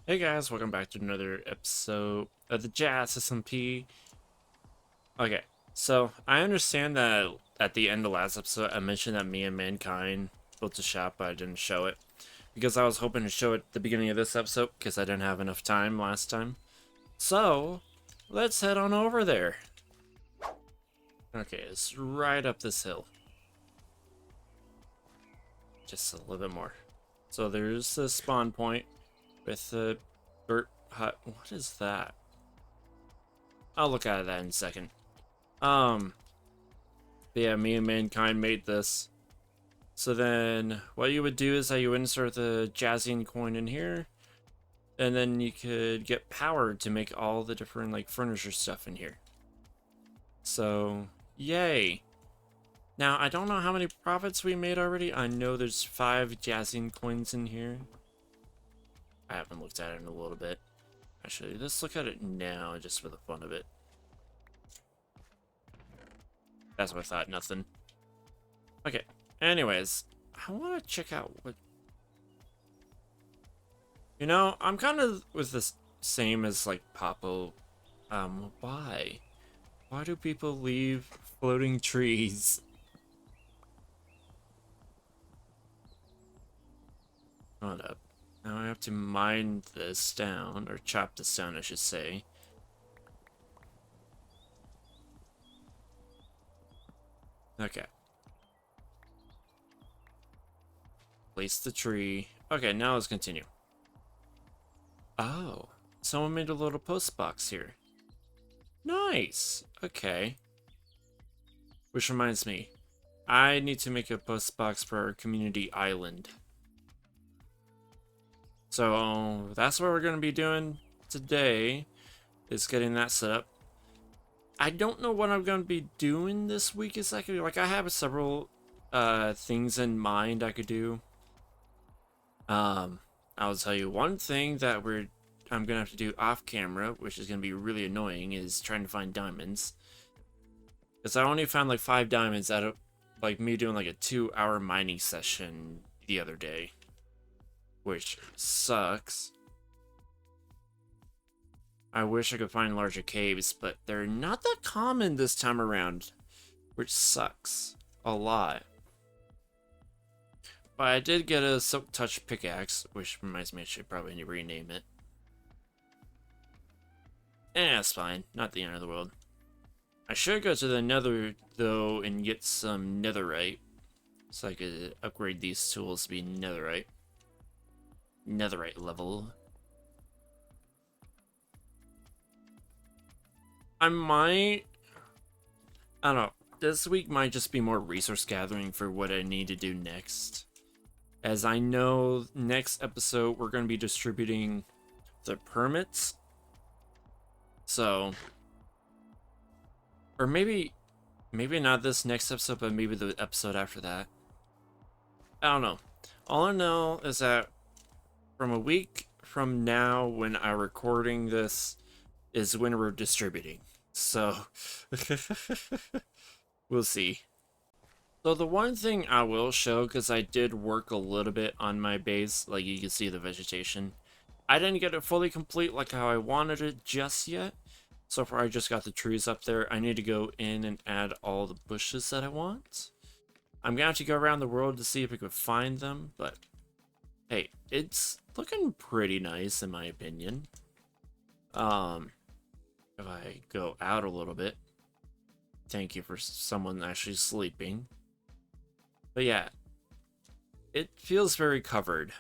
Hey guys, welcome back to another episode of the Jazz SMP. Okay, so I understand that at the end of last episode I mentioned that me and Mankind built a shop, but I didn't show it. Because I was hoping to show it at the beginning of this episode, because I didn't have enough time last time. So, let's head on over there. Okay, it's right up this hill. Just a little bit more. So there's the spawn point with the dirt hut. What is that? I'll look at that in a second. But yeah, me and Mankind made this. So then what you would do is that you insert the Jazzian coin in here, and then you could get power to make all the different like furniture stuff in here. So yay. Now I don't know how many profits we made already. I know there's 5 Jazzian coins in here. I haven't looked at it in a little bit. Actually, let's look at it now just for the fun of it. That's what I thought, nothing. Okay, anyways, I want to check out what... You know, I'm kind of with the same as, like, Papo. Why? Why do people leave floating trees? Hold up. Now I have to mine this down, or chop this down, I should say. Okay. Place the tree. Okay, now let's continue. Oh, someone made a little post box here. Nice. Okay. Which reminds me, I need to make a post box for our community island. So that's what we're going to be doing today, is getting that set up. I don't know what I'm going to be doing this week exactly. Like, I have several things in mind I could do. I'll tell you one thing that I'm gonna have to do off camera, which is gonna be really annoying, is trying to find diamonds. Because I only found like 5 diamonds out of like me doing like a 2-hour mining session the other day, which sucks. I wish I could find larger caves, but they're not that common this time around, which sucks a lot. But I did get a Silk Touch pickaxe, which reminds me I should probably rename it. It's fine. Not the end of the world. I should go to the nether, though, and get some netherite. So I could upgrade these tools to be netherite. Netherite level. I don't know. This week might just be more resource gathering for what I need to do next. As I know, next episode we're going to be distributing the permits. So, or maybe not this next episode, but maybe the episode after that. I don't know. All I know is that from a week from now, when I'm recording this, is when we're distributing. So, we'll see. So the one thing I will show, because I did work a little bit on my base, like you can see the vegetation. I didn't get it fully complete like how I wanted it just yet. So far I just got the trees up there. I need to go in and add all the bushes that I want. I'm gonna have to go around the world to see if I could find them, but hey, it's looking pretty nice in my opinion. If I go out a little bit, thank you for someone actually sleeping. But yeah, it feels very covered.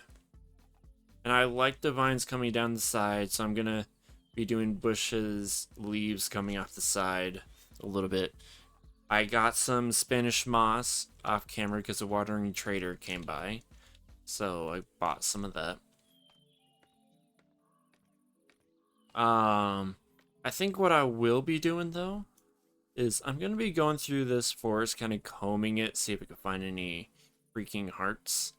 And I like the vines coming down the side, so I'm gonna be doing bushes, leaves coming off the side a little bit. I got some Spanish moss off camera because a watering trader came by. So I bought some of that. I think what I will be doing though is I'm gonna be going through this forest, kind of combing it, see if I can find any freaking hearts.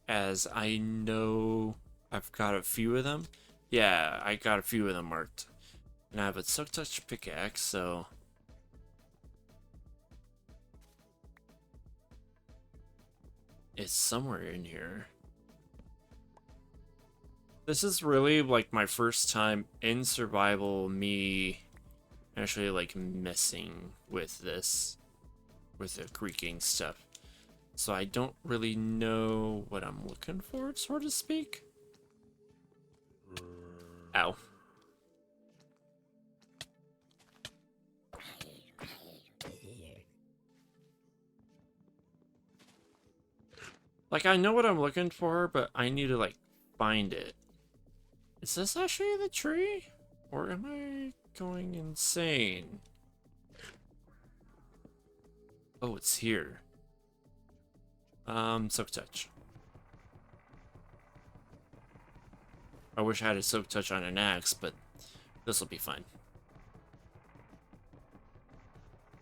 As I know I've got a few of them. Yeah, I got a few of them marked. And I have a Silk Touch pickaxe, so it's somewhere in here. This is really like my first time in survival, me actually like messing with this, with the creaking stuff. So I don't really know what I'm looking for, so to speak. Ow. Like, I know what I'm looking for, but I need to, like, find it. Is this actually the tree? Or am I going insane? Oh, it's here. Soak touch. I wish I had a soak touch on an axe, but this will be fine.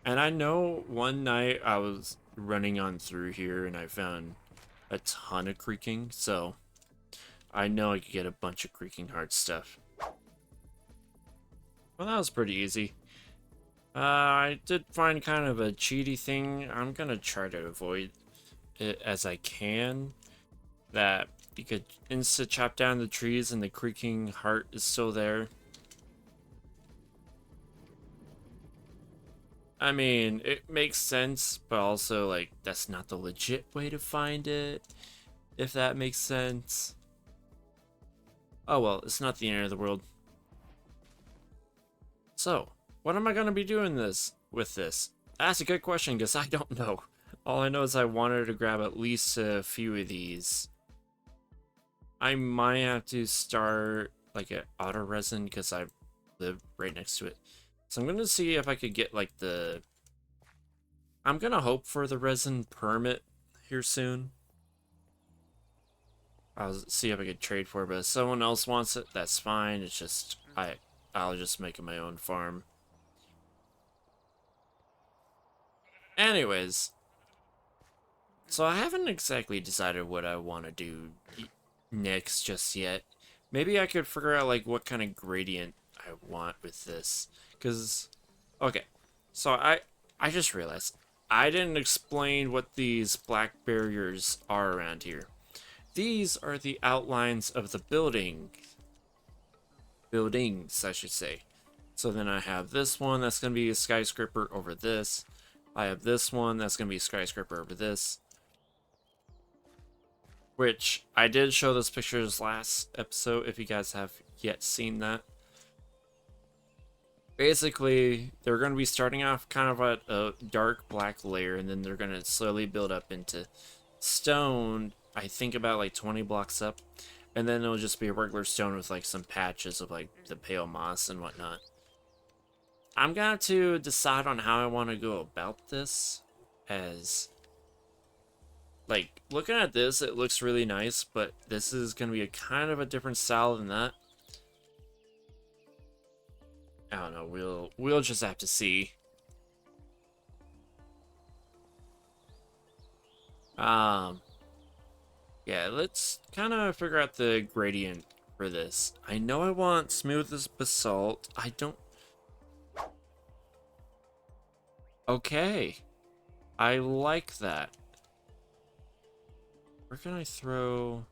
And I know one night I was running on through here and I found a ton of creaking, so I know I could get a bunch of creaking heart stuff. Well, that was pretty easy. I did find kind of a cheaty thing. I'm gonna try to avoid it as I can. That you could insta chop down the trees and the creaking heart is still there. I mean, it makes sense, but also, like, that's not the legit way to find it, if that makes sense. Oh well, it's not the end of the world. So, what am I gonna be doing with this? That's a good question, because I don't know. All I know is I wanted to grab at least a few of these. I might have to start like an auto resin because I live right next to it. So I'm gonna see if I could get like the... I'm gonna hope for the resin permit here soon. I'll see if I could trade for it, but if someone else wants it, that's fine. It's just I'll just make it my own farm. Anyways, so I haven't exactly decided what I want to do next just yet. Maybe I could figure out like what kind of gradient I want with this. Cause okay. So I just realized I didn't explain what these black barriers are around here. These are the outlines of the buildings, I should say. So then I have this one that's going to be a skyscraper over this. I have this one that's going to be a skyscraper over this. Which I did show those pictures last episode if you guys have yet seen that. Basically, they're going to be starting off kind of at a dark black layer, and then they're going to slowly build up into stone, I think about like 20 blocks up. And then it'll just be a regular stone with like some patches of like the pale moss and whatnot. I'm going to have to decide on how I want to go about this, as like looking at this, it looks really nice, but this is going to be a kind of a different style than that. I don't know, we'll just have to see. Yeah, let's kind of figure out the gradient for this. I know I want smooth as basalt. I don't... Okay. I like that. Where can I throw...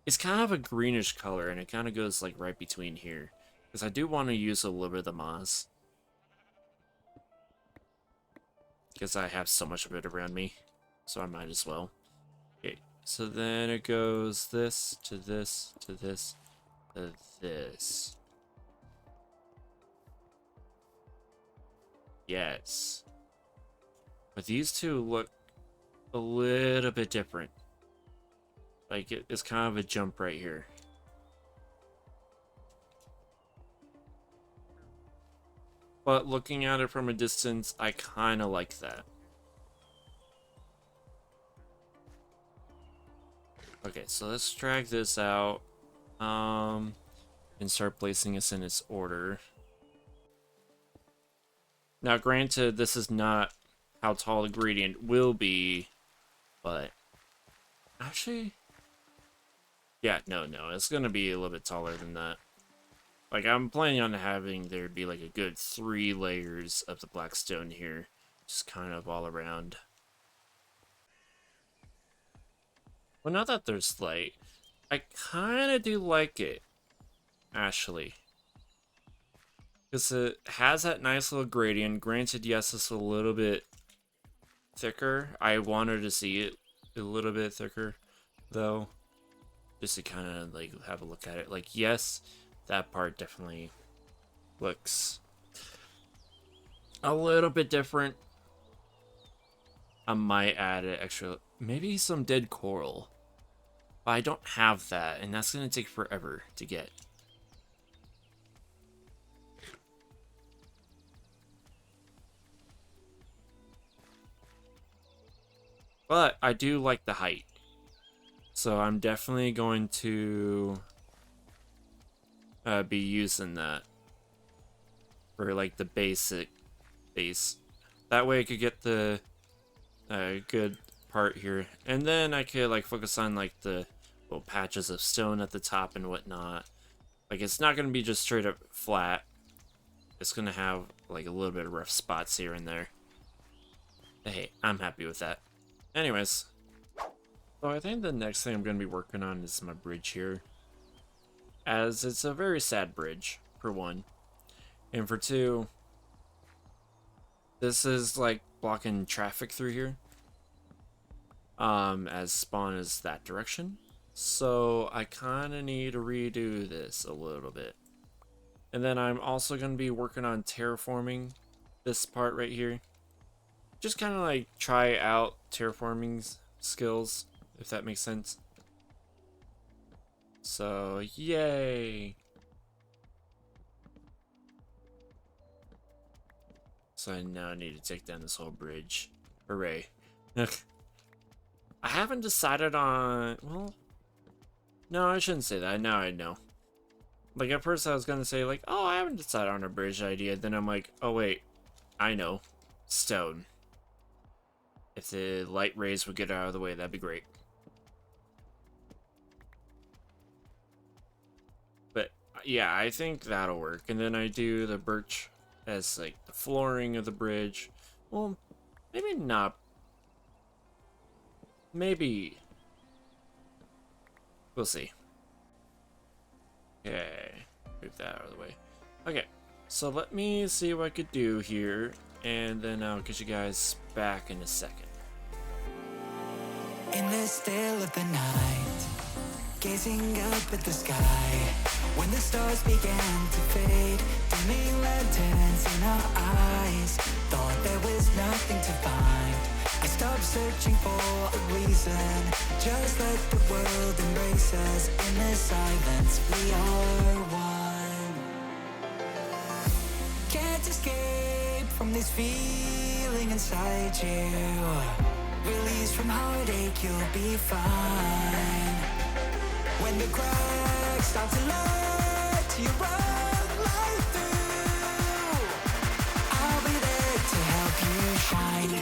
It's kind of a greenish color, and it kind of goes like right between here. Because I do want to use a little bit of the moss. Because I have so much of it around me. So I might as well. Okay, so then it goes this, to this, to this, to this. Yes. But these two look a little bit different. Like, it's kind of a jump right here. But looking at it from a distance, I kind of like that. Okay, so let's drag this out. And start placing us in its order. Now, granted, this is not how tall the gradient will be, but actually, yeah, no, it's gonna be a little bit taller than that. Like, I'm planning on having there be like a good 3 layers of the black stone here, just kind of all around. Well, now that there's light, I kind of do like it, actually. Because it has that nice little gradient. Granted, yes, it's a little bit thicker. I wanted to see it a little bit thicker, though. Just to kind of, like, have a look at it. Like, yes, that part definitely looks a little bit different. I might add an extra, maybe some dead coral. But I don't have that, and that's going to take forever to get. But I do like the height. So I'm definitely going to be using that for like the basic base. That way I could get the good part here. And then I could like focus on like the little patches of stone at the top and whatnot. Like it's not going to be just straight up flat. It's going to have like a little bit of rough spots here and there. Hey, I'm happy with that. Anyways, so I think the next thing I'm going to be working on is my bridge here. As it's a very sad bridge, for one. And for two, this is like blocking traffic through here. As spawn is that direction. So I kind of need to redo this a little bit. And then I'm also going to be working on terraforming this part right here. Just kind of like try out terraforming skills, if that makes sense. So, yay! So I now need to take down this whole bridge. Hooray. I haven't decided on... Well, no, I shouldn't say that. Now I know. Like, at first I was going to say, like, oh, I haven't decided on a bridge idea. Then I'm like, oh, wait. I know. Stone. If the light rays would get out of the way, that'd be great. But, yeah, I think that'll work. And then I do the birch as, like, the flooring of the bridge. Well, maybe not. Maybe. We'll see. Okay. Move that out of the way. Okay. So let me see what I could do here. And then I'll get you guys back in a second. In the still of the night, gazing up at the sky, when the stars began to fade, dimming lanterns in our eyes, thought there was nothing to find. I stopped searching for a reason, just let the world embrace us. In the silence, we are one. Can't escape from this feeling inside you. Release from heartache, you'll be fine. When the cracks start to let you run right through, I'll be there to help you shine.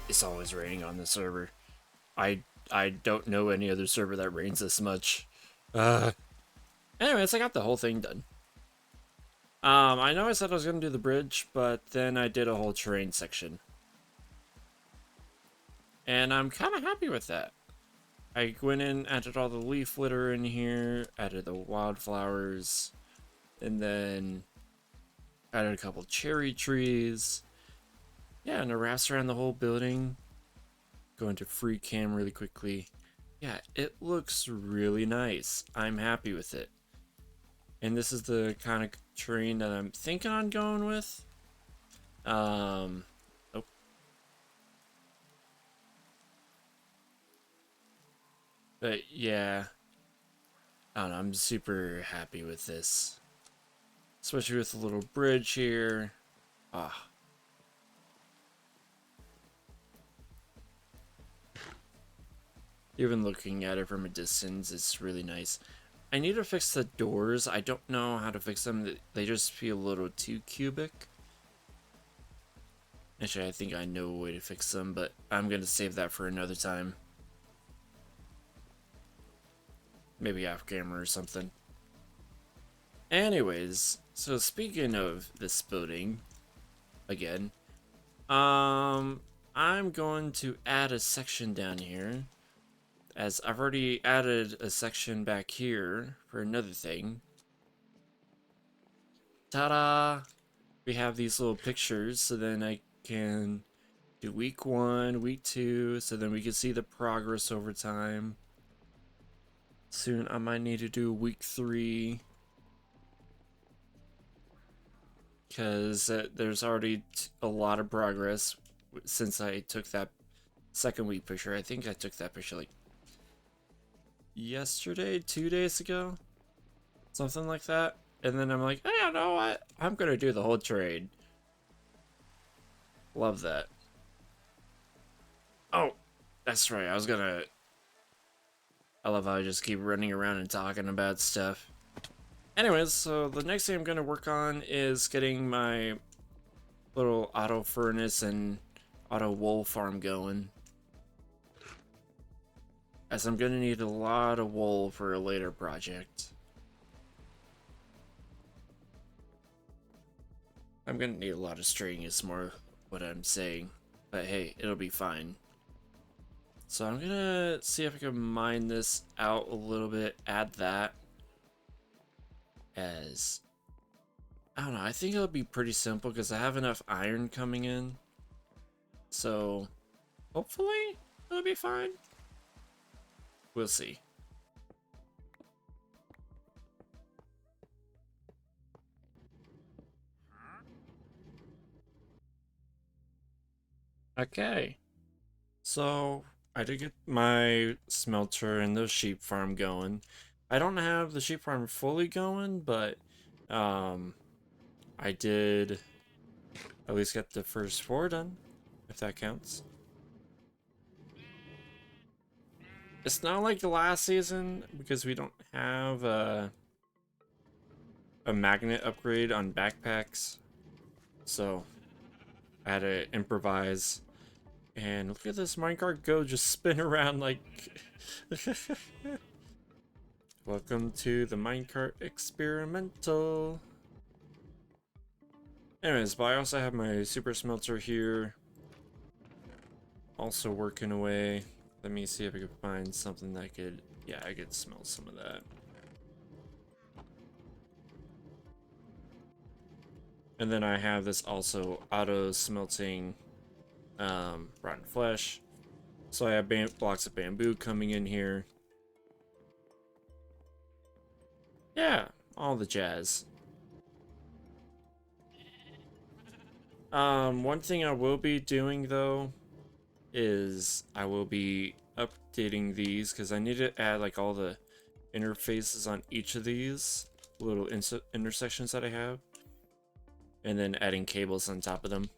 It's always raining on the server. I don't know any other server that rains this much. Anyways, I got the whole thing done. I know I said I was gonna do the bridge, but then I did a whole terrain section. And I'm kind of happy with that. I went in, added all the leaf litter in here, added the wildflowers, and then added a couple cherry trees. Yeah, and I wraps around the whole building. Go into free cam really quickly. Yeah, it looks really nice. I'm happy with it. And this is the kind of terrain that I'm thinking on going with. Oh. But yeah, I don't know, I'm super happy with this. Especially with the little bridge here. Ah. Even looking at it from a distance, it's really nice. I need to fix the doors. I don't know how to fix them. They just feel a little too cubic. Actually, I think I know a way to fix them, but I'm going to save that for another time. maybe off camera or something. Anyways, so speaking of this building, again, I'm going to add a section down here, as I've already added a section back here for another thing. Ta-da! We have these little pictures, so then I can do week 1, week 2, so then we can see the progress over time. Soon I might need to do week 3. Because there's already a lot of progress since I took that second week picture. I think I took that picture like yesterday, 2 days ago, something like that. And then I'm like, hey, you know what? I'm gonna do the whole trade. Love that. Oh, that's right. I love how I just keep running around and talking about stuff. Anyways, so the next thing I'm gonna work on is getting my little auto furnace and auto wool farm going, as I'm gonna need a lot of wool for a later project. I'm gonna need a lot of string is more what I'm saying, but hey, it'll be fine. So I'm gonna see if I can mine this out a little bit, add that, as I don't know, I think it'll be pretty simple because I have enough iron coming in. So hopefully it'll be fine. We'll see. Okay. So I did get my smelter and the sheep farm going. I don't have the sheep farm fully going, but I did at least get the first 4 done, if that counts. It's not like the last season because we don't have a magnet upgrade on backpacks, so I had to improvise. And look at this minecart go, just spin around like welcome to the minecart experimental. Anyways, but I also have my super smelter here, also working away. Let me see if I can find something that could, yeah, I could smell some of that. And then I have this also auto smelting rotten flesh. So I have blocks of bamboo coming in here. Yeah, all the jazz. One thing I will be doing though is I will be updating these because I need to add like all the interfaces on each of these little intersections that I have, and then adding cables on top of them,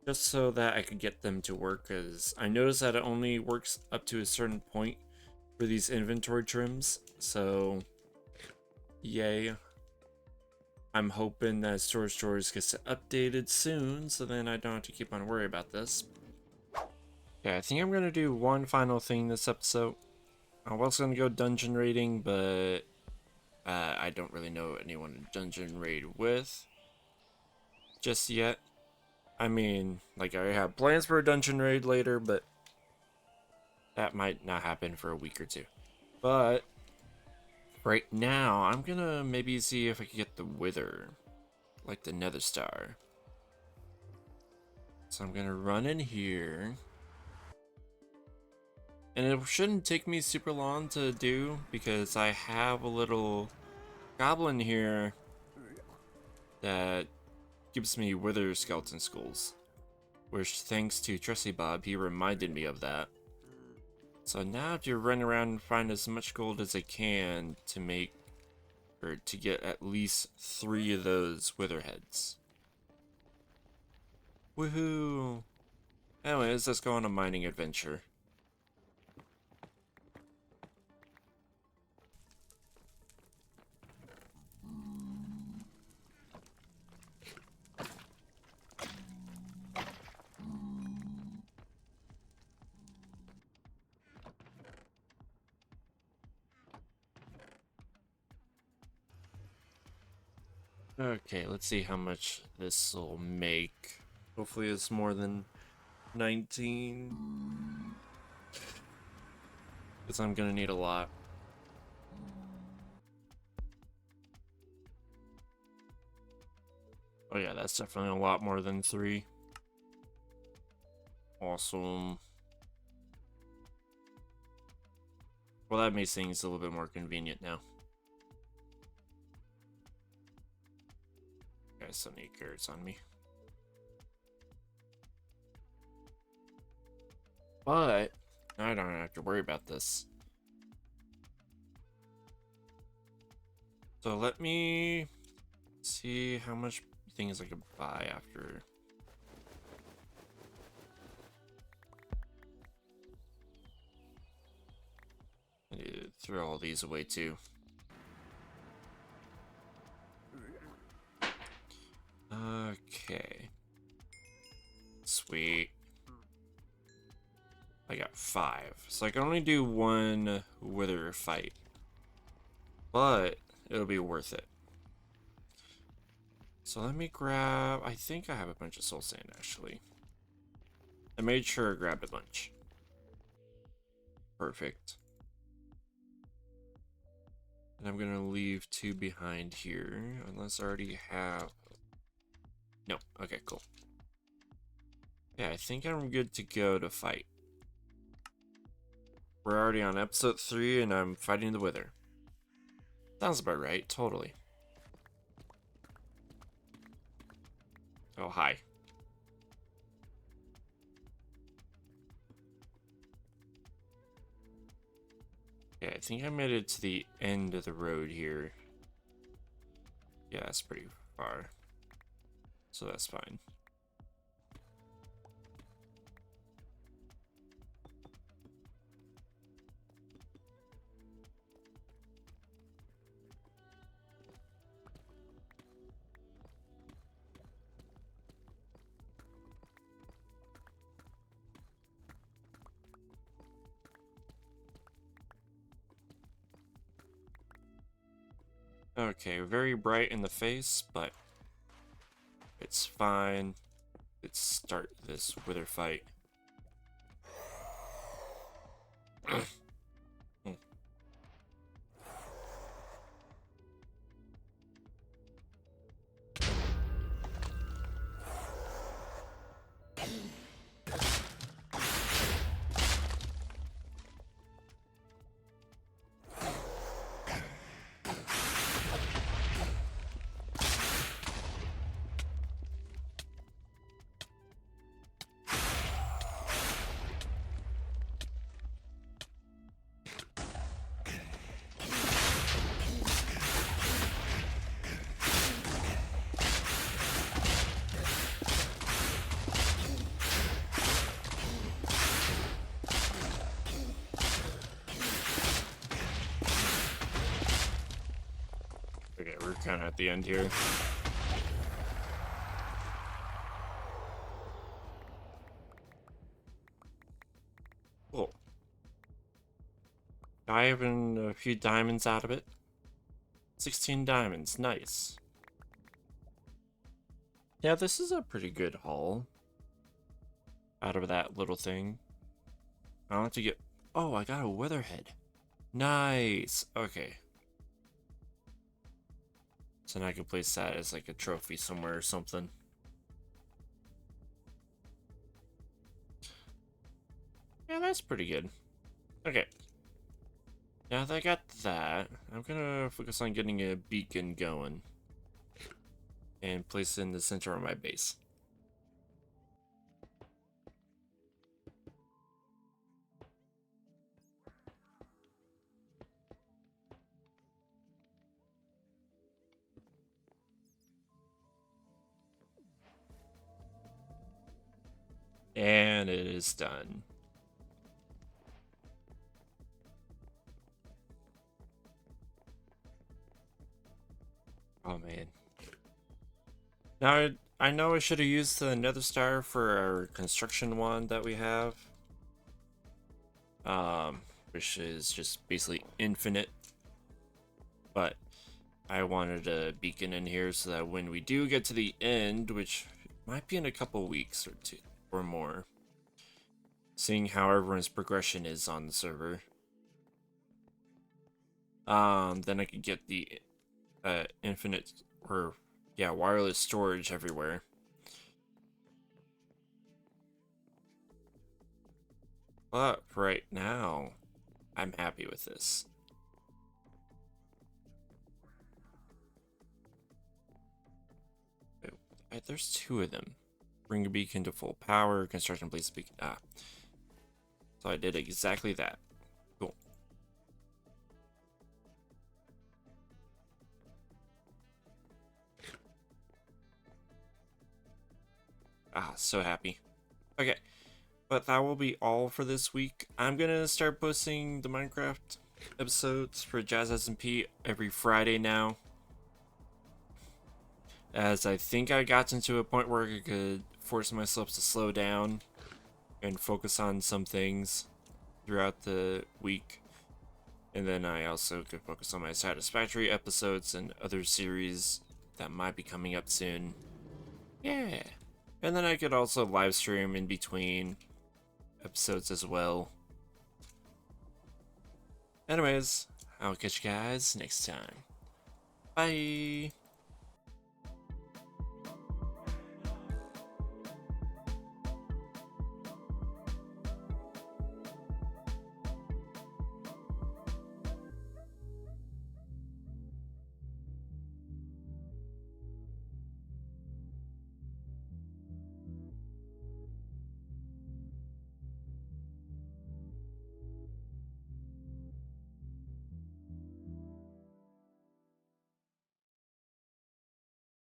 just so that I could get them to work, because I noticed that it only works up to a certain point for these inventory trims. So yay. I'm hoping that storage drawers gets updated soon, so then I don't have to keep on worrying about this. Yeah, I think I'm gonna do one final thing this episode. I was gonna go dungeon raiding, but I don't really know anyone to dungeon raid with just yet. I mean, like, I have plans for a dungeon raid later, but that might not happen for a week or 2. But right now, I'm gonna maybe see if I can get the Wither, like the Nether Star. So I'm gonna run in here. And it shouldn't take me super long to do, because I have a little goblin here that gives me Wither skeleton skulls. Which, thanks to Trusty Bob, he reminded me of that. So now I have to run around and find as much gold as I can to make, or to get at least 3 of those Wither heads. Woohoo! Anyways, let's go on a mining adventure. Okay, let's see how much this will make. Hopefully it's more than 19. Because I'm gonna need a lot. Oh yeah, that's definitely a lot more than 3. Awesome. Well, that makes things a little bit more convenient now. I still need carrots on me. But I don't have to worry about this. So let me see how much things I could buy after. I need to throw all these away too. Okay. Sweet. I got 5. So I can only do 1 wither fight. But it'll be worth it. So let me grab... I think I have a bunch of soul sand actually. I made sure I grabbed a bunch. Perfect. And I'm gonna leave 2 behind here. Unless I already have... No. Okay, cool. Yeah, I think I'm good to go to fight. We're already on episode 3 and I'm fighting the Wither. Sounds about right, totally. Oh, hi. Yeah, I think I made it to the end of the road here. Yeah, that's pretty far. So that's fine. Okay, very bright in the face, but it's fine. Let's start this wither fight. Okay, we're kind of at the end here. Cool. Diving a few diamonds out of it. 16 diamonds, nice. Yeah, this is a pretty good haul. Out of that little thing. I don't have to get... Oh, I got a witherhead. Nice. Okay. So now I can place that as like a trophy somewhere or something. Yeah, that's pretty good. Okay. Now that I got that, I'm gonna focus on getting a beacon going. And place it in the center of my base. And it is done. Oh man. Now I know I should have used the Nether Star for our construction wand that we have. Which is just basically infinite. But I wanted a beacon in here so that when we do get to the end, which might be in a couple weeks or two or more, seeing how everyone's progression is on the server, then I could get the infinite or wireless storage everywhere. But right now, I'm happy with this. Wait, there's two of them. Bring a beacon to full power, construct and place a beacon. So I did exactly that. Cool. So happy. Okay, but that will be all for this week. I'm gonna start posting the Minecraft episodes for Jazz SMP every Friday now, as I think I got into a point where I could force myself to slow down and focus on some things throughout the week. And then I also could focus on my Satisfactory episodes and other series that might be coming up soon. Yeah. And then I could also live stream in between episodes as well. Anyways, I'll catch you guys next time. Bye!